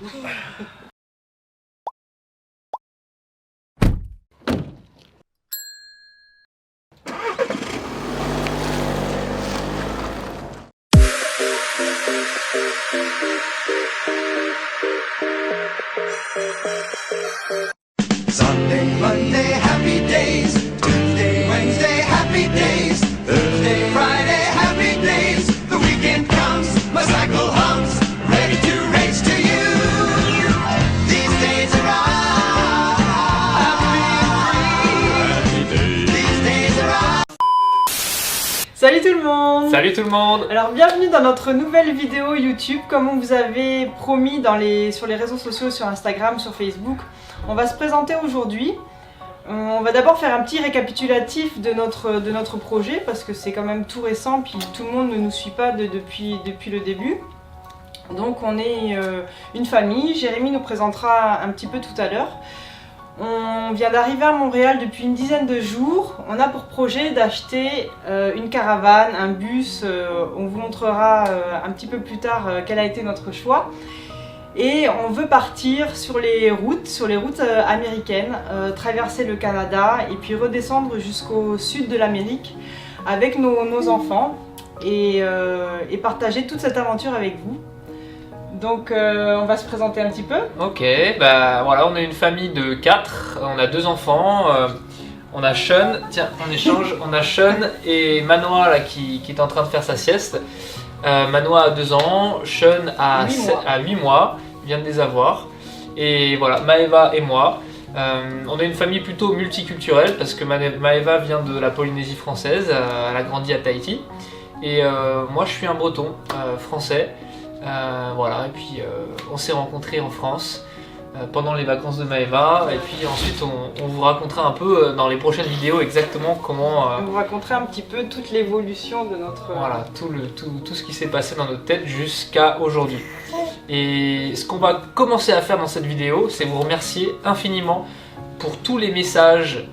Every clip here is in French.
Sunday, Monday, happy days. Tuesday, Wednesday, happy days. Thursday, Friday, happy days. The weekend comes, my cycle hums, ready to race to you. These days are happy days. These days are Salut tout le monde! Salut tout le monde! Alors bienvenue dans notre nouvelle vidéo YouTube. Comme on vous avait promis sur les réseaux sociaux, sur Instagram, sur Facebook, on va se présenter aujourd'hui. On va d'abord faire un petit récapitulatif de notre projet parce que c'est quand même tout récent puis tout le monde ne nous suit pas depuis le début. Donc on est une famille, Jérémy nous présentera un petit peu tout à l'heure. On vient d'arriver à Montréal depuis une dizaine de jours. On a pour projet d'acheter une caravane, un bus. On vous montrera un petit peu plus tard quel a été notre choix. Et on veut partir sur les routes américaines, traverser le Canada et puis redescendre jusqu'au sud de l'Amérique avec nos enfants et partager toute cette aventure avec vous. Donc on va se présenter un petit peu. Ok, bah voilà, on est une famille de 4, on a 2 enfants, on a Sean, tiens, on échange, on a Sean et Manoa là, qui est en train de faire sa sieste. Manoa a 2 ans, Sean a 8 mois, il vient de les avoir. Et voilà, Maeva et moi. On est une famille plutôt multiculturelle parce que Maeva vient de la Polynésie française, elle a grandi à Tahiti. Et moi je suis un breton français. Voilà, et puis on s'est rencontrés en France pendant les vacances de Maeva, et puis ensuite on vous racontera un peu dans les prochaines vidéos exactement comment on vous racontera un petit peu toute l'évolution de notre... Voilà, tout ce qui s'est passé dans notre tête jusqu'à aujourd'hui. Et ce qu'on va commencer à faire dans cette vidéo, c'est vous remercier infiniment pour tous les messages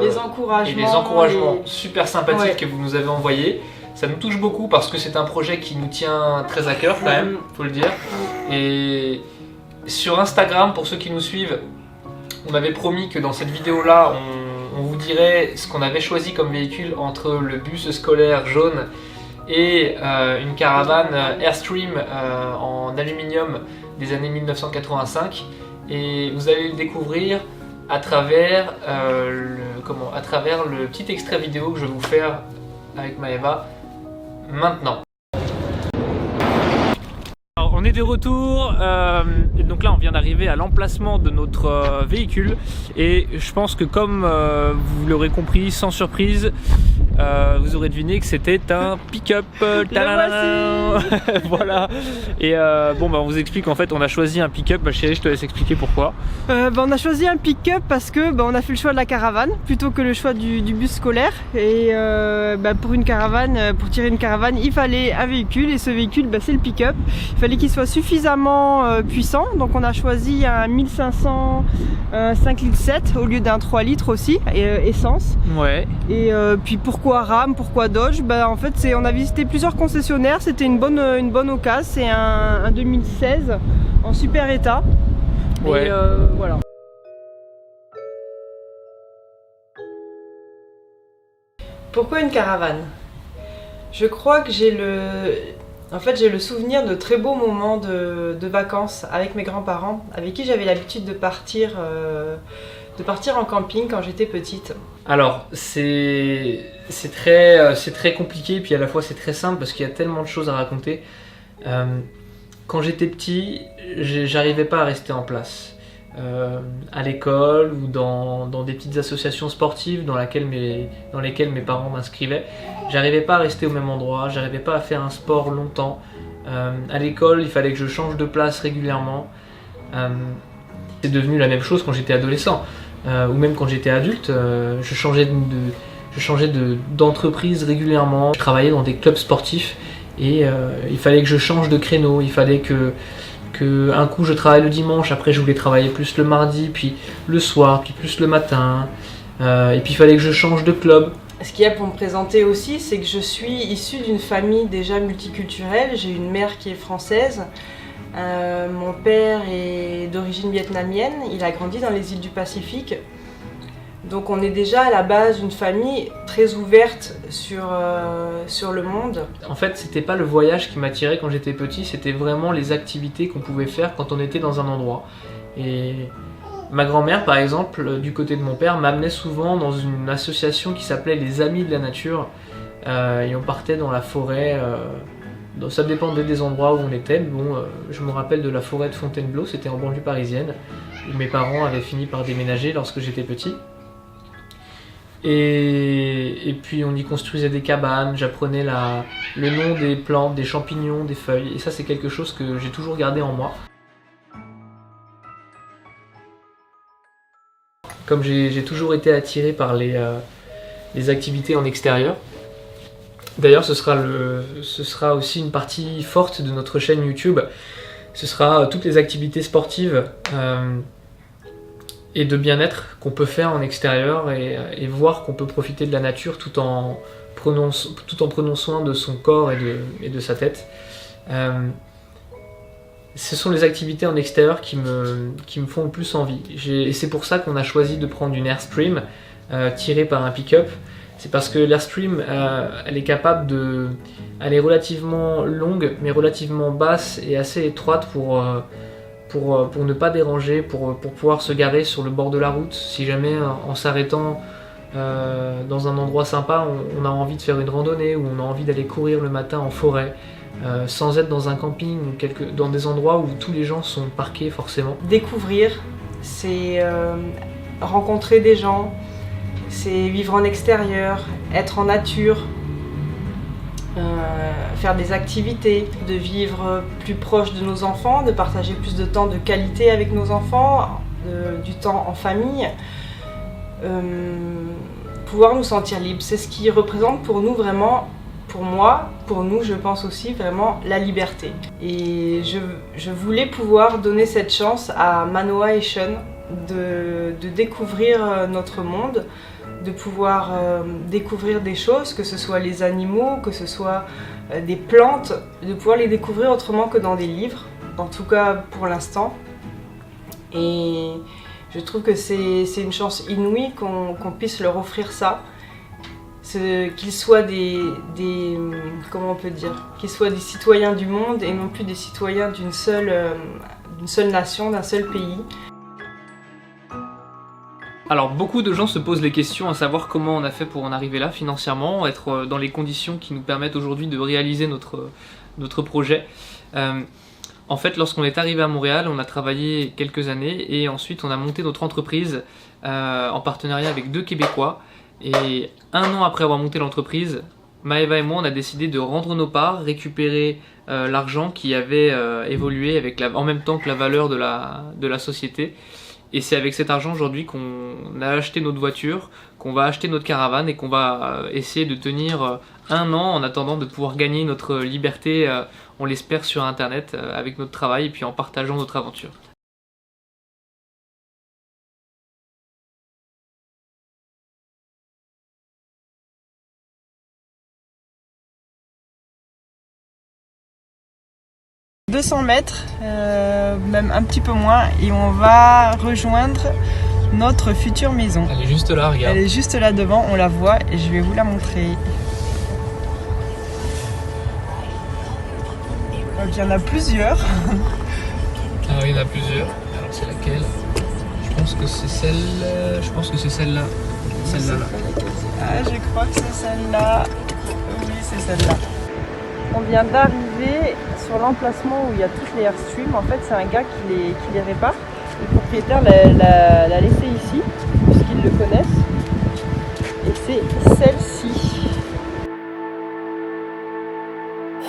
les encouragements, et les encouragements super sympathiques que vous nous avez envoyés. Ça nous touche beaucoup parce que c'est un projet qui nous tient très à cœur quand même, faut le dire. Et sur Instagram, pour ceux qui nous suivent, on avait promis que dans cette vidéo-là, on vous dirait ce qu'on avait choisi comme véhicule entre le bus scolaire jaune et une caravane Airstream en aluminium des années 1985. Et vous allez le découvrir à travers le petit extrait vidéo que je vais vous faire avec Maeva maintenant. Alors, on est de retour et donc là on vient d'arriver à l'emplacement de notre véhicule et je pense que comme vous l'aurez compris sans surprise, vous aurez deviné que c'était un pick-up. Voilà. Et bon bah on vous explique, en fait on a choisi un pick-up. Bah chérie, je te laisse expliquer pourquoi. On a choisi un pick-up parce que on a fait le choix de la caravane plutôt que le choix du bus scolaire. Et pour une caravane, pour tirer une caravane, il fallait un véhicule et ce véhicule c'est le pick-up. Il fallait qu'il soit suffisamment puissant, donc on a choisi un 1500 5 litres 7 au lieu d'un 3 litres aussi, essence. Ouais. Et puis pourquoi Ram, pourquoi Dodge? En fait on a visité plusieurs concessionnaires, c'était une bonne occasion, c'est un 2016 en super état. Ouais. Et voilà. Pourquoi une caravane? Je crois que j'ai le souvenir de très beaux moments de vacances avec mes grands-parents, avec qui j'avais l'habitude de partir en camping quand j'étais petite. Alors c'est très compliqué, puis à la fois c'est très simple parce qu'il y a tellement de choses à raconter. Quand j'étais petit, j'arrivais pas à rester en place. À l'école ou dans des petites associations sportives dans lesquelles mes parents m'inscrivaient, j'arrivais pas à rester au même endroit, j'arrivais pas à faire un sport longtemps. À l'école, il fallait que je change de place régulièrement. C'est devenu la même chose quand j'étais adolescent, ou même quand j'étais adulte. Je changeais d'entreprise régulièrement. Je travaillais dans des clubs sportifs et il fallait que je change de créneau. Il fallait que un coup je travaille le dimanche, après je voulais travailler plus le mardi, puis le soir, puis plus le matin. Et puis il fallait que je change de club. Ce qu'il y a pour me présenter aussi, c'est que je suis issue d'une famille déjà multiculturelle. J'ai une mère qui est française Mon père est d'origine vietnamienne, il a grandi dans les îles du Pacifique. Donc on est déjà à la base une famille très ouverte sur le monde. En fait, c'était pas le voyage qui m'attirait quand j'étais petit, c'était vraiment les activités qu'on pouvait faire quand on était dans un endroit. Et ma grand-mère, par exemple, du côté de mon père, m'amenait souvent dans une association qui s'appelait les Amis de la Nature. Et on partait dans la forêt. Ça dépendait des endroits où on était. Bon, je me rappelle de la forêt de Fontainebleau, c'était en banlieue parisienne, où mes parents avaient fini par déménager lorsque j'étais petit. Et puis on y construisait des cabanes, j'apprenais le nom des plantes, des champignons, des feuilles. Et ça, c'est quelque chose que j'ai toujours gardé en moi. Comme j'ai toujours été attiré par les activités en extérieur. D'ailleurs, ce sera aussi une partie forte de notre chaîne YouTube. Ce sera toutes les activités sportives et de bien-être qu'on peut faire en extérieur et voir qu'on peut profiter de la nature tout en prenant soin de son corps et de sa tête. Ce sont les activités en extérieur qui me font le plus envie. Et c'est pour ça qu'on a choisi de prendre une Airstream tirée par un pick-up. C'est parce que l'Airstream, elle est capable de... Elle est relativement longue, mais relativement basse et assez étroite pour ne pas déranger, pour pouvoir se garer sur le bord de la route. Si jamais, en s'arrêtant dans un endroit sympa, on a envie de faire une randonnée ou on a envie d'aller courir le matin en forêt, sans être dans un camping ou dans des endroits où tous les gens sont parqués forcément. Découvrir, c'est rencontrer des gens, c'est vivre en extérieur, être en nature, faire des activités, de vivre plus proche de nos enfants, de partager plus de temps de qualité avec nos enfants, du temps en famille, pouvoir nous sentir libres. C'est ce qui représente pour nous vraiment, pour moi, pour nous je pense aussi vraiment la liberté. Et je voulais pouvoir donner cette chance à Manoa et Sean de découvrir notre monde, de pouvoir découvrir des choses, que ce soit les animaux, que ce soit des plantes, de pouvoir les découvrir autrement que dans des livres, en tout cas pour l'instant. Et je trouve que c'est une chance inouïe qu'on puisse leur offrir ça, qu'ils soient comment on peut dire, qu'ils soient des citoyens du monde et non plus des citoyens d'une seule nation, d'un seul pays. Alors beaucoup de gens se posent les questions à savoir comment on a fait pour en arriver là financièrement, être dans les conditions qui nous permettent aujourd'hui de réaliser notre projet. En fait, lorsqu'on est arrivé à Montréal, on a travaillé quelques années et ensuite on a monté notre entreprise en partenariat avec 2 Québécois. Et 1 an après avoir monté l'entreprise, Maëva et moi on a décidé de rendre nos parts, récupérer l'argent qui avait évolué en même temps que la valeur de la société. Et c'est avec cet argent aujourd'hui qu'on a acheté notre voiture, qu'on va acheter notre caravane et qu'on va essayer de tenir 1 an en attendant de pouvoir gagner notre liberté, on l'espère, sur Internet avec notre travail et puis en partageant notre aventure. « 200 mètres, même un petit peu moins, et on va rejoindre notre future maison. » Elle est juste là, regarde. Elle est juste là devant, on la voit et je vais vous la montrer. Donc il y en a plusieurs. Ah oui, il y en a plusieurs. Alors c'est laquelle? Je pense que c'est celle-là. Celle-là. Là. Ah, je crois que c'est celle-là. Oui, c'est celle-là. On vient d'arriver sur l'emplacement où il y a toutes les Airstream. En fait, c'est un gars qui les répare. Le propriétaire l'a laissé ici, puisqu'ils le connaissent. Et c'est celle-ci.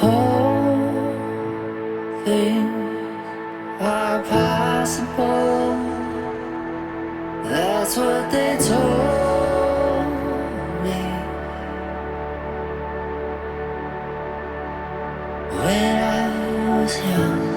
All things are possible. That's what they told me when I was young.